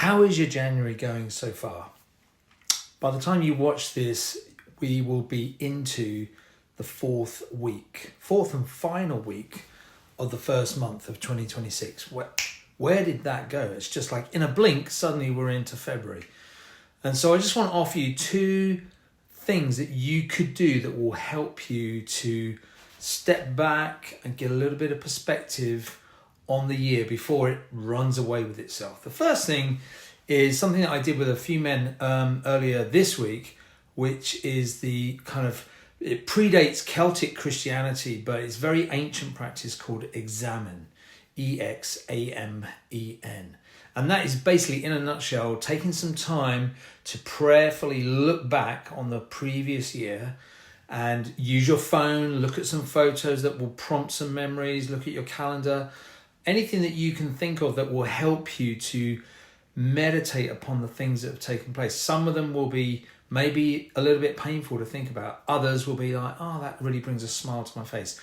How is your January going so far? By the time you watch this, we will be into the fourth and final week of the first month of 2026. Where did that go? It's just like in a blink, suddenly we're into February. And so I just want to offer you two things that you could do that will help you to step back and get a little bit of perspective on the year before it runs away with itself. The first thing is something that I did with a few men earlier this week, which is it predates Celtic Christianity, but it's very ancient practice called examen, E-X-A-M-E-N. And that is basically, in a nutshell, taking some time to prayerfully look back on the previous year and use your phone, look at some photos that will prompt some memories, look at your calendar, anything that you can think of that will help you to meditate upon the things that have taken place. Some of them will be maybe a little bit painful to think about. Others will be like, oh, that really brings a smile to my face.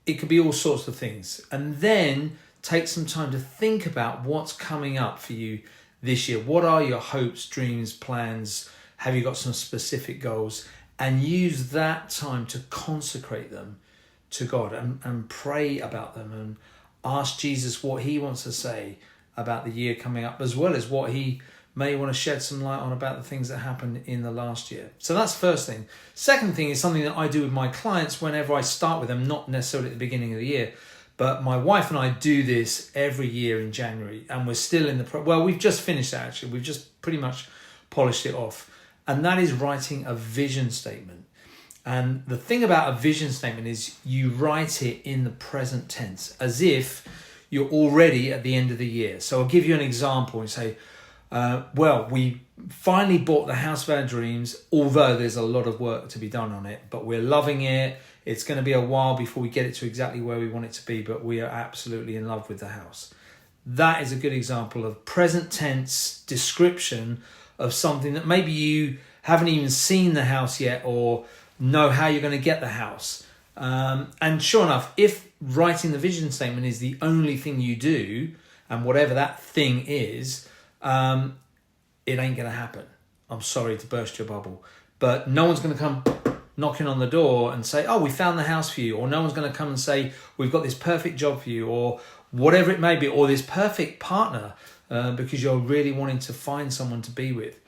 It could be all sorts of things. And then take some time to think about what's coming up for you this year. What are your hopes, dreams, plans? Have you got some specific goals? And use that time to consecrate them to God and pray about them and ask Jesus what he wants to say about the year coming up, as well as what he may want to shed some light on about the things that happened in the last year. So that's the first thing. Second thing is something that I do with my clients whenever I start with them, not necessarily at the beginning of the year, but my wife and I do this every year in January, and we're still in we've just finished that actually. We've just pretty much polished it off. And that is writing a vision statement. And the thing about a vision statement is you write it in the present tense, as if you're already at the end of the year. So I'll give you an example and say, we finally bought the house of our dreams, although there's a lot of work to be done on it, but we're loving it. It's going to be a while before we get it to exactly where we want it to be, but we are absolutely in love with the house. That is a good example of present tense description of something that maybe you haven't even seen the house yet or know how you're going to get the house. And sure enough, if writing the vision statement is the only thing you do, and whatever that thing is, it ain't going to happen. I'm sorry to burst your bubble, but no one's going to come knocking on the door and say, oh, we found the house for you. Or no one's going to come and say, we've got this perfect job for you, or whatever it may be, or this perfect partner, because you're really wanting to find someone to be with.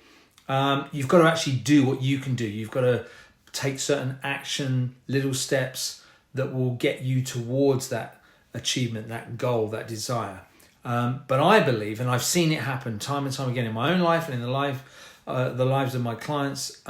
You've got to actually do what you can do. You've got to take certain action, little steps that will get you towards that achievement, that goal, that desire. But I believe, and I've seen it happen time and time again in my own life and in the lives of my clients,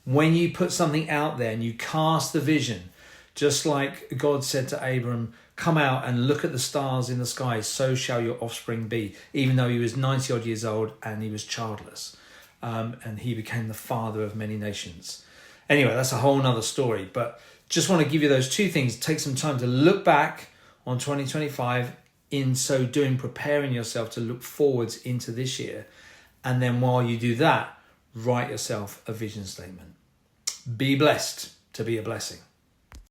when you put something out there and you cast the vision, just like God said to Abram, come out and look at the stars in the sky, so shall your offspring be, even though he was 90 odd years old and he was childless. And he became the father of many nations. Anyway, that's a whole nother story, but just want to give you those two things. Take some time to look back on 2025, in so doing, preparing yourself to look forwards into this year. And then while you do that, write yourself a vision statement. Be blessed to be a blessing.